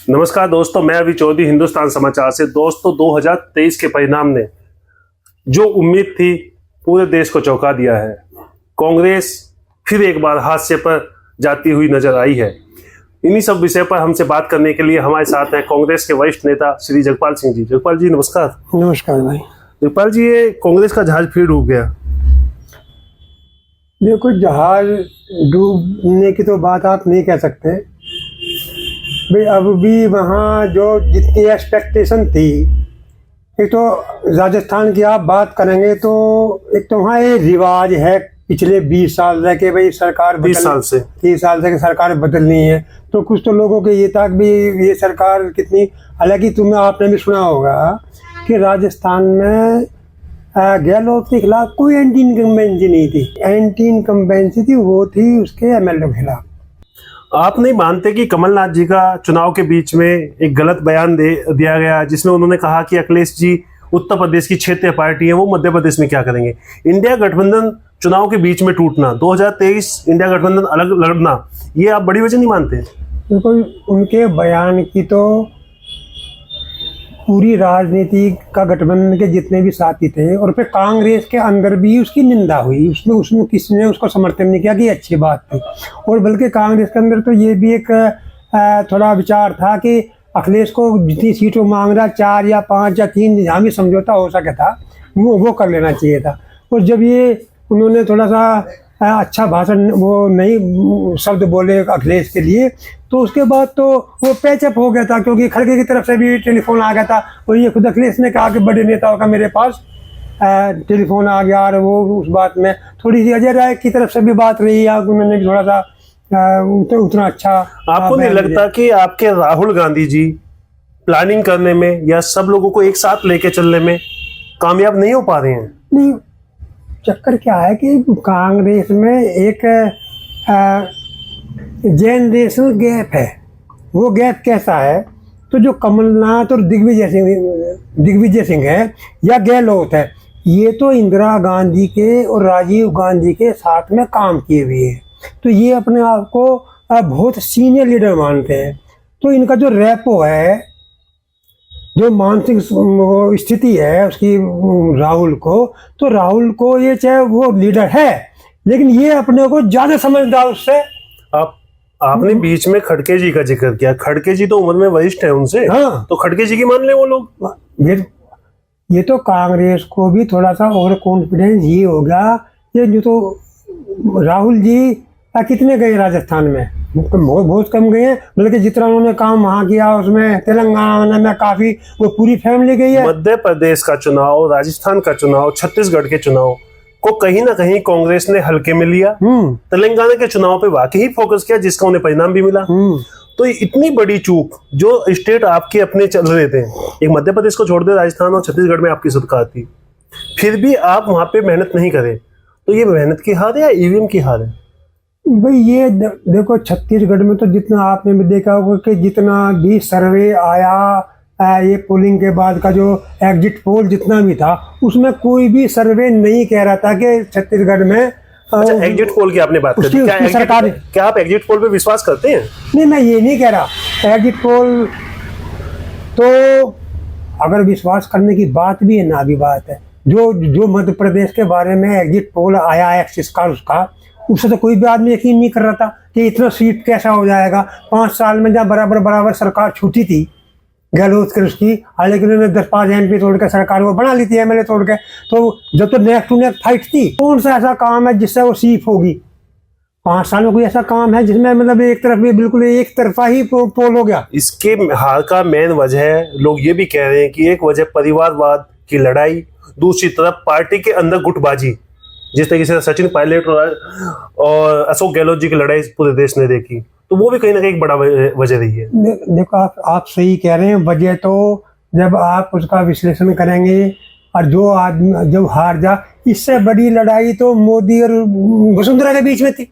नमस्कार दोस्तों, मैं अभी चौधरी, हिंदुस्तान समाचार से। दोस्तों, 2023 के परिणाम ने जो उम्मीद थी पूरे देश को चौंका दिया है। कांग्रेस फिर एक बार हाशिए पर जाती हुई नजर आई है। इन्हीं सब विषय पर हमसे बात करने के लिए हमारे साथ हैं कांग्रेस के वरिष्ठ नेता श्री जगपाल सिंह जी। जगपाल जी नमस्कार। नमस्कार भाई। जगपाल जी, ये कांग्रेस का जहाज फिर डूब गया। देखो, जहाज डूबने की तो बात आप नहीं कह सकते भाई। अब भी वहाँ जो जितनी एक्सपेक्टेशन थी, एक तो राजस्थान की आप बात करेंगे तो एक तो वहाँ ये रिवाज है पिछले 20 साल से कि भाई सरकार 30 साल से कि सरकार बदलनी है। तो कुछ तो लोगों के ये था कि भी ये सरकार कितनी, हालांकि आपने भी सुना होगा कि राजस्थान में गहलोत के खिलाफ कोई एंटी इनकम्बेंसी नहीं थी। एंटी इनकम्बेंसी थी वो थी उसके एमएलए के खिलाफ। आप नहीं मानते कि कमलनाथ जी का चुनाव के बीच में एक गलत बयान दिया गया, जिसमें उन्होंने कहा कि अखिलेश जी उत्तर प्रदेश की क्षेत्रीय पार्टी है, वो मध्य प्रदेश में क्या करेंगे? इंडिया गठबंधन चुनाव के बीच में टूटना, 2023 इंडिया गठबंधन अलग लड़ना, ये आप बड़ी वजह नहीं मानते? देखो, उनके बयान की तो पूरी राजनीति का गठबंधन के जितने भी साथी थे और फिर कांग्रेस के अंदर भी उसकी निंदा हुई। उसमें किसी ने उसको समर्थन नहीं किया कि अच्छी बात थी। और बल्कि कांग्रेस के अंदर तो ये भी एक थोड़ा विचार था कि अखिलेश को जितनी सीटों मांग रहा, 4 या 5 या 3 जहाँ भी समझौता हो सके था वो कर लेना चाहिए था। और जब ये उन्होंने थोड़ा सा अच्छा भाषण वो नहीं शब्द बोले अखिलेश के लिए, तो उसके बाद तो वो पैचअप हो गया था, क्योंकि खड़गे की तरफ से भी टेलीफोन आ गया था। और ये खुद अखिलेश ने कहा कि बड़े नेताओं का मेरे पास टेलीफोन आ गया। और वो उस बात में थोड़ी सी अजय राय की तरफ से भी बात रही है, उन्होंने भी थोड़ा सा उतना अच्छा। आपको नहीं लगता कि आपके राहुल गांधी जी प्लानिंग करने में या सब लोगों को एक साथ लेके चलने में कामयाब नहीं हो पा रहे हैं? नहीं, चक्कर क्या है कि कांग्रेस में एक जनरेशनल गैप है। वो गैप कैसा है? तो जो कमलनाथ और दिग्विजय सिंह है या गहलोत है, ये तो इंदिरा गांधी के और राजीव गांधी के साथ में काम किए हुए हैं। तो ये अपने आप को बहुत सीनियर लीडर मानते हैं। तो इनका जो रैपो है, जो मानसिक स्थिति है उसकी राहुल को ये चाहे वो लीडर है, लेकिन ये अपने को ज्यादा समझदार उससे। आपने बीच में खड़गे जी का जिक्र किया। खड़गे जी तो उम्र में वरिष्ठ है उनसे। हाँ। तो खड़गे जी की मान ले वो लोग। ये तो कांग्रेस को भी थोड़ा सा ओवर कॉन्फिडेंस ये होगा। ये जो तो राहुल जी कितने गए राजस्थान में? बहुत कम गए हैं। बल्कि जितना उन्होंने काम वहाँ किया उसमें तेलंगाना में काफी, वो पूरी फैमिली गई है। मध्य प्रदेश का चुनाव, राजस्थान का चुनाव, छत्तीसगढ़ के चुनाव को कहीं ना कहीं कांग्रेस ने हल्के में लिया। तेलंगाना के चुनाव पे वाकई ही फोकस किया, जिसका उन्हें परिणाम भी मिला। तो इतनी बड़ी चूक जो स्टेट आपके अपने चल रहे थे, एक मध्य प्रदेश को छोड़ दे, राजस्थान और छत्तीसगढ़ में आपकी सरकार थी, फिर भी आप वहां पे मेहनत नहीं करे, तो ये मेहनत की हार है या ईवीएम की हार है? भाई ये देखो, छत्तीसगढ़ में तो जितना आपने भी देखा होगा कि जितना भी सर्वे आया, ये पोलिंग के बाद का जो एग्जिट पोल जितना भी था, उसमें कोई भी सर्वे नहीं कह रहा था कि छत्तीसगढ़ में। अच्छा, एग्जिट पोल की आपने बात करी। क्या आप एग्जिट पोल पे विश्वास करते हैं? नहीं, मैं ये नहीं कह रहा। एग्जिट पोल तो अगर विश्वास करने की बात भी है ना भी बात है, जो मध्य प्रदेश के बारे में एग्जिट पोल आया एक्सिस का, उससे तो कोई भी आदमी यकीन नहीं कर रहा था कि इतना सीट कैसा हो जाएगा। 5 साल में जहाँ बराबर सरकार छूटी थी गहलोत की उसकी, हालांकि उन्होंने 10-5 MP तोड़ के सरकार वो बना ली थी, एमएलए तोड़ के। तो जब तो नेक टू नेक फाइट थी, कौन सा ऐसा काम है जिससे वो सीफ होगी? 5 साल में कोई ऐसा काम है जिसमें मतलब एक तरफ भी बिल्कुल एक तरफा ही पोल हो गया? इसके हार का मेन वजह लोग ये भी कह रहे हैं कि एक वजह परिवारवाद की लड़ाई, दूसरी तरफ पार्टी के अंदर गुटबाजी, जिस तरीके से सचिन पायलट और अशोक गहलोत जी की लड़ाई पूरे देश ने देखी, तो वो भी कहीं ना कहीं एक बड़ा वजह रही है। देखो, आप सही कह रहे हैं। वजह तो जब आप उसका विश्लेषण करेंगे और जो आदमी जब हार जा, इससे बड़ी लड़ाई तो मोदी और वसुंधरा के बीच में थी।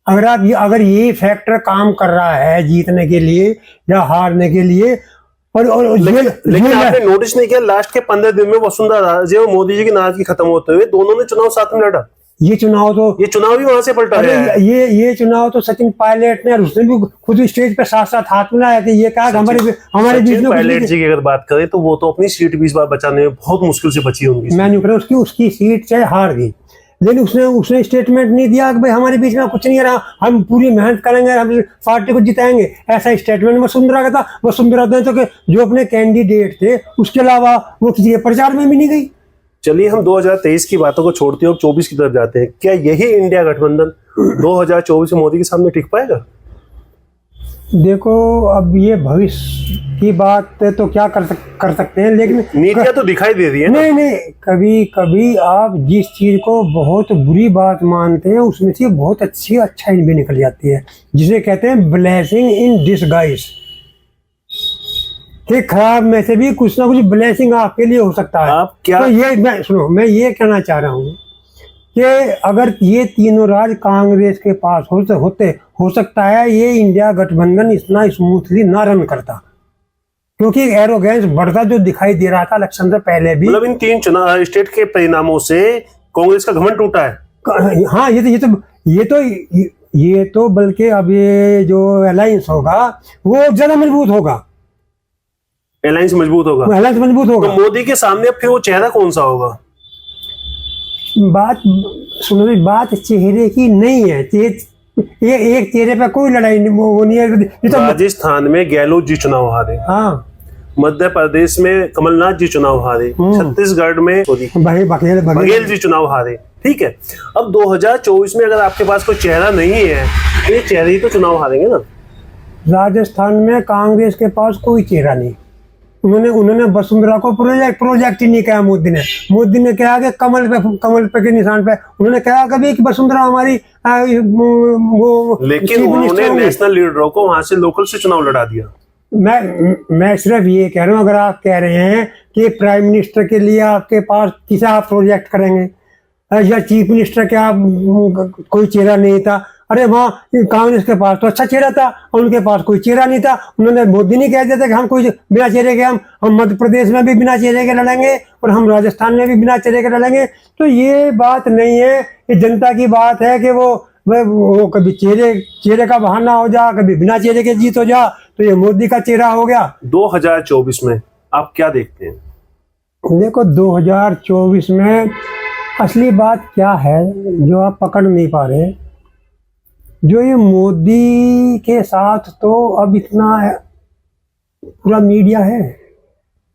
अगर ये फैक्टर काम कर रहा है जीतने के लिए या हारने के लिए, लेकिन आपने नोटिस नहीं किया, लास्ट के 15 दिन में वसुंधरा राजे और मोदी जी की नाराजगी खत्म होते हुए दोनों ने चुनाव साथ में लड़ा। ये चुनाव भी वहां से पलटा अरे है। ये चुनाव तो सचिन पायलट ने, और उसने भी खुद स्टेज पे साथ साथ हाथ मिलाया कि ये कहा हमारे बीच में। पायलट जी की अगर बात करें तो वो तो अपनी सीट भी इस बार बचाने में बहुत मुश्किल से बची होंगी। मैं नहीं कह रहा उसकी सीट चाहे हार गई, लेकिन उसने स्टेटमेंट नहीं दिया कि भाई हमारे बीच में कुछ नहीं रहा, हम पूरी मेहनत करेंगे, हम पार्टी को जिताएंगे। ऐसा स्टेटमेंट वसुंधरा का था। वसुंधरा तो जो अपने कैंडिडेट थे उसके अलावा वो किसी के प्रचार में भी नहीं गई। चलिए हम 2023 की बातों को छोड़ते हैं और 24 की तरफ जाते हैं। क्या यही इंडिया गठबंधन 2024 में मोदी के सामने टिक पाएगा? देखो, अब ये भविष्य की बात तो क्या कर सकते हैं, लेकिन नीतियां तो दिखाई दे रही है ना। नहीं, कभी कभी आप जिस चीज को बहुत बुरी बात मानते हैं उसमें से बहुत अच्छाई भी निकल जाती है, जिसे कहते हैं ब्लेसिंग इन डिसगाइज। कि खराब में से भी कुछ ना कुछ ब्लेसिंग आपके लिए हो सकता है। आप क्या, तो मैं ये कहना चाह रहा हूँ कि अगर ये तीनों राज्य कांग्रेस के पास होते हो सकता है ये इंडिया गठबंधन इतना स्मूथली ना रन करता, क्योंकि एरोगेंस बढ़ता जो दिखाई दे रहा था इलेक्शन से पहले भी। मतलब इन 3 चुनाव स्टेट के परिणामों से कांग्रेस का घमंड टूटा है। हाँ, ये तो बल्कि अब ये जो अलायंस होगा वो ज्यादा मजबूत होगा। अलायंस मजबूत होगा। तो मोदी के सामने अब फिर वो चेहरा कौन सा होगा? बात सुनो, बात चेहरे की नहीं है। ये एक चेहरे पे कोई लड़ाई नहीं है। राजस्थान में गहलोत जी चुनाव हारे। हाँ, मध्य प्रदेश में कमलनाथ जी चुनाव हारे। छत्तीसगढ़ में बघेल जी चुनाव हारे। ठीक है, अब 2024 में अगर आपके पास कोई चेहरा नहीं है तो ये चेहरे ही तो चुनाव हारेंगे ना। राजस्थान में कांग्रेस के पास कोई चेहरा नहीं। उन्होंने वसुंधरा को प्रोजेक्ट ही नहीं कहा। मोदी ने कहा कि कमल पे के निशान पे उन्होंने कहा कभी कि वसुंधरा हमारी लेकिन उन्होंने नेशनल लीडरों को वहां से लोकल से चुनाव लड़ा दिया। मैं सिर्फ ये कह रहा हूँ, अगर आप कह रहे हैं कि प्राइम मिनिस्टर के लिए आपके पास किसे आप प्रोजेक्ट करेंगे या चीफ मिनिस्टर के आप कोई चेहरा नहीं था, अरे वहाँ कांग्रेस के पास तो अच्छा चेहरा था और उनके पास कोई चेहरा नहीं था। उन्होंने मोदी नहीं कह दिया था कि हम कोई बिना चेहरे के हम मध्य प्रदेश में भी बिना चेहरे के लड़ेंगे और हम राजस्थान में भी बिना चेहरे के लड़ेंगे। तो ये बात नहीं है, ये जनता की बात है कि वो कभी चेहरे का बहाना हो जा, कभी बिना चेहरे के जीत हो जा। तो ये मोदी का चेहरा हो गया। 2024 में आप क्या देखते हैं? देखो, 2024 में असली बात क्या है जो आप पकड़ नहीं पा रहे, जो ये मोदी के साथ तो अब इतना पूरा मीडिया है,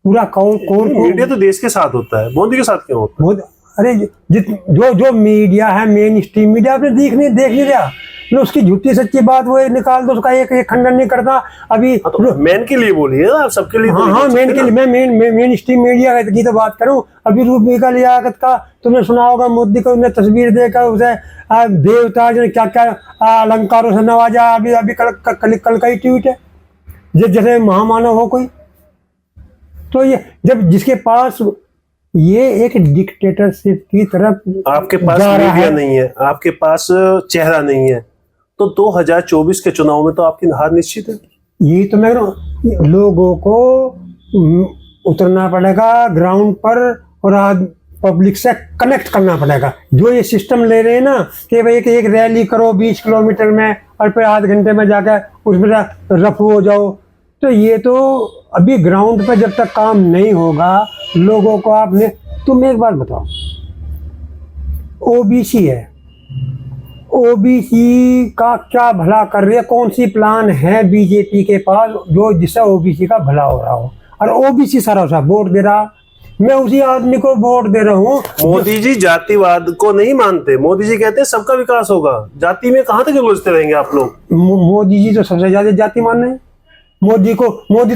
पूरा कोर मीडिया तो देश के साथ होता है, मोदी के साथ क्यों होता है? अरे जो मीडिया है, मेन स्ट्रीम मीडिया, आपने देख नहीं रहा, उसकी झूठी सच्ची बात वो निकाल दो, उसका एक खंडन नहीं करता। अभी तो मैन के लिए बोलिए ना, आप सबके लिए। हाँ, मैन के लिए, मैं मेन स्ट्रीम मीडिया की तो बात करूं। अभी रूपरेखा लियाकत का तुमने सुना होगा, मोदी को उन्हें तस्वीर देकर उसे देवता जो क्या क्या अलंकारों से नवाजा। अभी कल का ही ट्वीट है, जैसे महामानव हो कोई। तो ये जब जिसके पास ये एक डिक्टेटरशिप की तरफ आपके पास मीडिया नहीं है, आपके पास चेहरा नहीं है, तो 2024 के चुनाव में तो आपकी हार निश्चित है। यही तो मैं कह रहा हूं, लोगों को उतरना पड़ेगा ग्राउंड पर और पब्लिक से कनेक्ट करना पड़ेगा। जो ये सिस्टम ले रहे हैं ना कि भाई एक रैली करो 20 किलोमीटर में और फिर आध घंटे में जाकर उसमें रफू हो जाओ, तो ये तो अभी ग्राउंड पर जब तक काम नहीं होगा लोगों को आपने। तुम एक बात बताओ, ओबीसी है, ओबीसी का क्या भला कर रही है? कौन सी प्लान है बीजेपी के पास जो जिससे ओबीसी का भला हो रहा हो? और ओबीसी सारा वोट दे रहा, मैं उसी आदमी को वोट दे रहा हूँ। मोदी जी जातिवाद को नहीं मानते। मोदी जी कहते हैं सबका विकास होगा, जाति में कहाँ तक उलझते रहेंगे आप लोग? मोदी जी तो सबसे ज्यादा जाति मान है। मोदी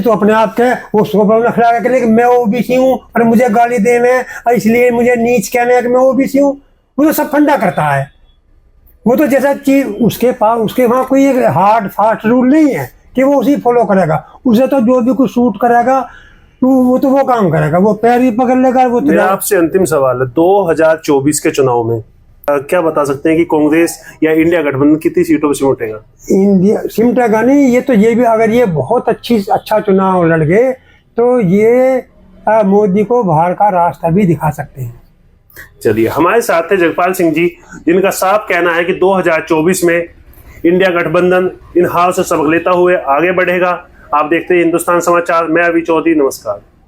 तो अपने आप के वो सोबा खड़ा करके मैं ओबीसी हूँ और मुझे गाली देने और इसलिए मुझे नीच कहने है कि मैं ओबीसी हूँ। वो तो सब फंडा करता है। वो तो जैसा चीज उसके वहाँ कोई एक हार्ड फास्ट रूल नहीं है कि वो उसी फॉलो करेगा। उसे तो जो भी कुछ सूट करेगा वो तो वो काम करेगा, वो पैर भी पकड़ लेगा। वो मेरा आपसे अंतिम सवाल है, 2024 के चुनाव में क्या बता सकते हैं कि कांग्रेस या इंडिया गठबंधन कितनी सीटों पर सिमटेगा? इंडिया सिमटेगा नहीं, ये भी अगर ये बहुत अच्छा चुनाव लड़ गए तो ये मोदी को बाहर का रास्ता भी दिखा सकते हैं। चलिए, हमारे साथ थे जगपाल सिंह जी, जिनका साफ कहना है कि 2024 में इंडिया गठबंधन इन हार से सबक लेता हुए आगे बढ़ेगा। आप देखते हैं हिंदुस्तान समाचार। मैं अभी चौधरी, नमस्कार।